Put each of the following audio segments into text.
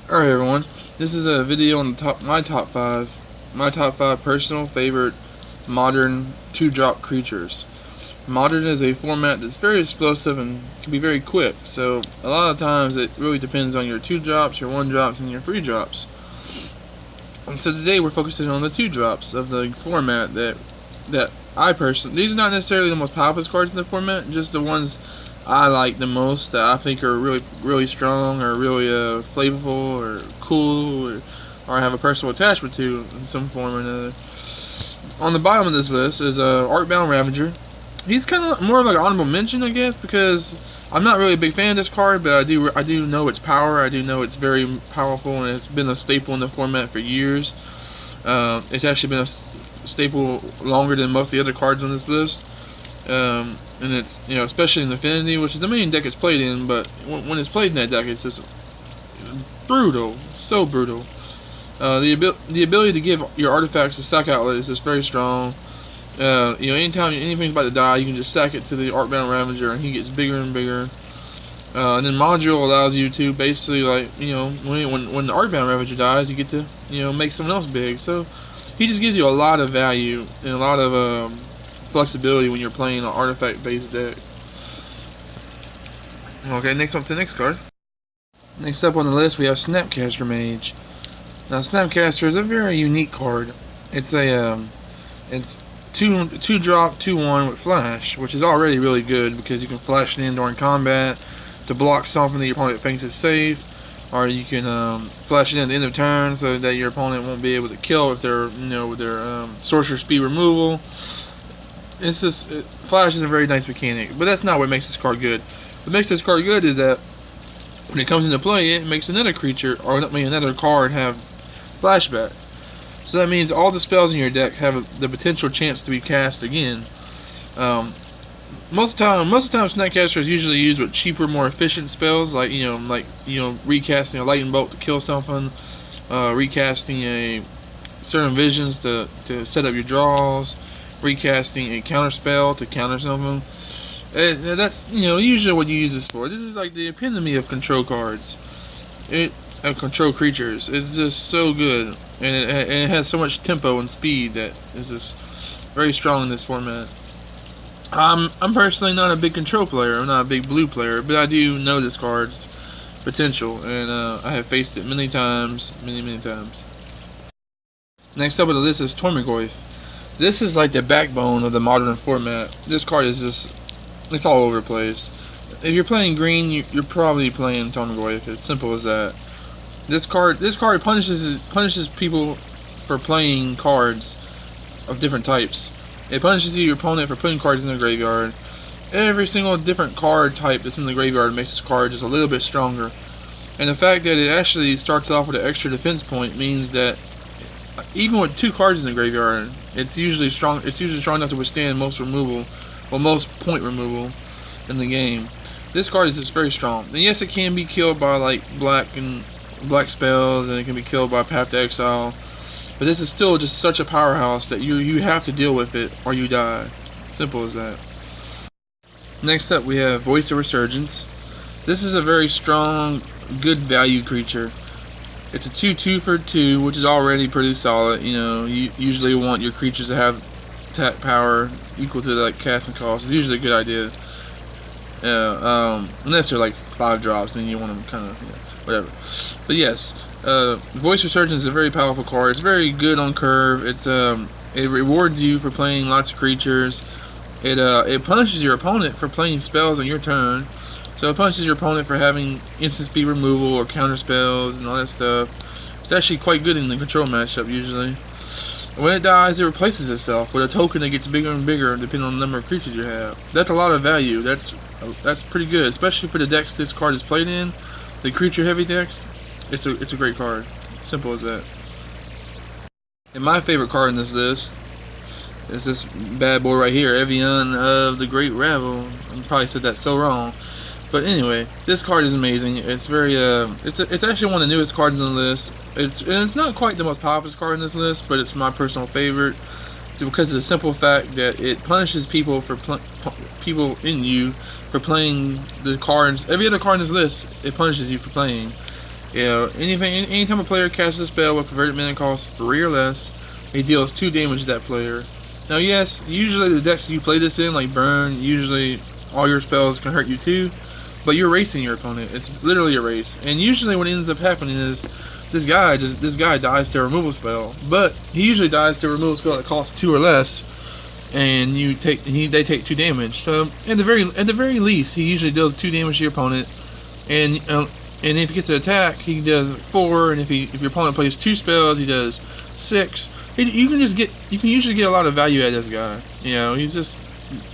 Alright everyone, this is a video on the my top five personal favorite modern 2-drop creatures. Modern is a format that's very explosive and can be very quick, so a lot of times it really depends on your 2-drops, your 1-drops, and your 3-drops. And so today we're focusing on the 2-drops of the format that I personally, these are not necessarily the most powerful cards in the format, just the ones I like the most, that I think are really strong, or really flavorful, or cool, or have a personal attachment to in some form or another. On the bottom of this list is Arcbound Ravager. He's kind of more of like an honorable mention, I guess, because I'm not really a big fan of this card, but I do know its power. I do know it's very powerful, and it's been a staple in the format for years. It's actually been a staple longer than most of the other cards on this list. And it's, especially in Infinity, which is the main deck it's played in, but when it's played in that deck, it's just brutal, so brutal. The ability to give your artifacts a sack outlet is just very strong. Anytime anything's about to die, you can just sack it to the Arcbound Ravager, and he gets bigger and bigger. And then Module allows you to basically, like, when the Arcbound Ravager dies, you get to, make someone else big. So he just gives you a lot of value and a lot of flexibility when you're playing an artifact-based deck. Okay, next up to the next card. Next up on the list, we have Snapcaster Mage. Now, Snapcaster is a very unique card. It's a it's 2-drop, 2/1 with flash, which is already really good because you can flash it in during combat to block something that your opponent thinks is safe, or you can flash it in at the end of turn so that your opponent won't be able to kill if they're with their sorcerer speed removal. It's just, flash is a very nice mechanic, but that's not what makes this card good. What makes this card good is that when it comes into play, it makes another creature, or another card, have flashback. So that means all the spells in your deck have the potential chance to be cast again. Most of the time, Snapcaster is usually used with cheaper, more efficient spells, like recasting a lightning bolt to kill something, recasting a certain visions to set up your draws, recasting a counter spell to counter something. That's usually what you use this for. This is like the epitome of control cards. Of control creatures. It's just so good, and it has so much tempo and speed that is just very strong in this format. I'm personally not a big control player. I'm not a big blue player, but I do know this card's potential, and I have faced it many times. Next up on the list is Tormagoyf. This is like the backbone of the modern format. This card is just, it's all over the place. If you're playing green, you're probably playing Tormagoyf. It's simple as that. This card punishes people for playing cards of different types. It punishes your opponent for putting cards in the graveyard. Every single different card type that's in the graveyard makes this card just a little bit stronger. And the fact that it actually starts off with an extra defense point means that even with 2 cards in the graveyard, it's usually strong. It's usually strong enough to withstand most removal, or most point removal in the game. This card is just very strong. And yes, it can be killed by like black spells, and it can be killed by Path to Exile. But this is still just such a powerhouse that you have to deal with it or you die. Simple as that. Next up, we have Voice of Resurgence. This is a very strong, good value creature. It's a 2/2 for 2, which is already pretty solid. You usually want your creatures to have attack power equal to like casting cost. It's usually a good idea. Unless they're like 5 drops, then you want them kind of whatever. But yes, Voice Resurgence is a very powerful card. It's very good on curve. It rewards you for playing lots of creatures. It punishes your opponent for playing spells on your turn. So it punishes your opponent for having instant speed removal or counter spells and all that stuff. It's actually quite good in the control matchup usually. When it dies, it replaces itself with a token that gets bigger and bigger depending on the number of creatures you have. That's a lot of value. That's pretty good, especially for the decks this card is played in. The creature heavy decks, it's a great card. Simple as that. And my favorite card in this list is this bad boy right here, Evian of the Great Ravel. I probably said that so wrong. But anyway, this card is amazing. It's very it's actually one of the newest cards on the list. It's not quite the most popular card in this list, but it's my personal favorite because of the simple fact that it punishes people for playing the cards. Every other card in this list, it punishes you for playing. You know, anytime a player casts a spell with converted mana cost 3 or less, he deals 2 damage to that player. Now, yes, usually the decks you play this in, like Burn, usually all your spells can hurt you too, but you're racing your opponent. It's literally a race. And usually what ends up happening is this guy dies to a removal spell, but he usually dies to a removal spell that costs 2 or less, and they take 2 damage. So at the very least, he usually deals 2 damage to your opponent, and if he gets an attack, he does 4, and if your opponent plays 2 spells, he does 6. You can usually get a lot of value out of this guy. You know, he's just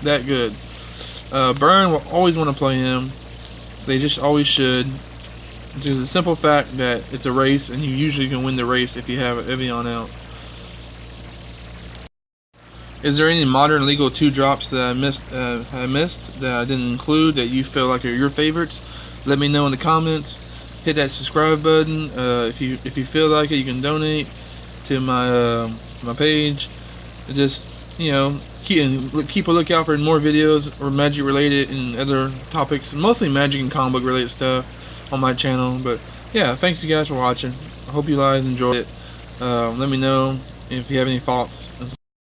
that good. Burn will always want to play him. They just always should. There's a simple fact that it's a race, and you usually can win the race if you have Evian out. Is there any modern legal 2-drops that I missed that I didn't include that you feel like are your favorites? Let me know in the comments. Hit that subscribe button. If you feel like it, you can donate to my my page. Just, you know, keep a lookout for more videos or magic related and other topics, mostly magic and comic book related stuff on my channel. But yeah, thanks you guys for watching. I hope you guys enjoyed it. Let me know if you have any thoughts.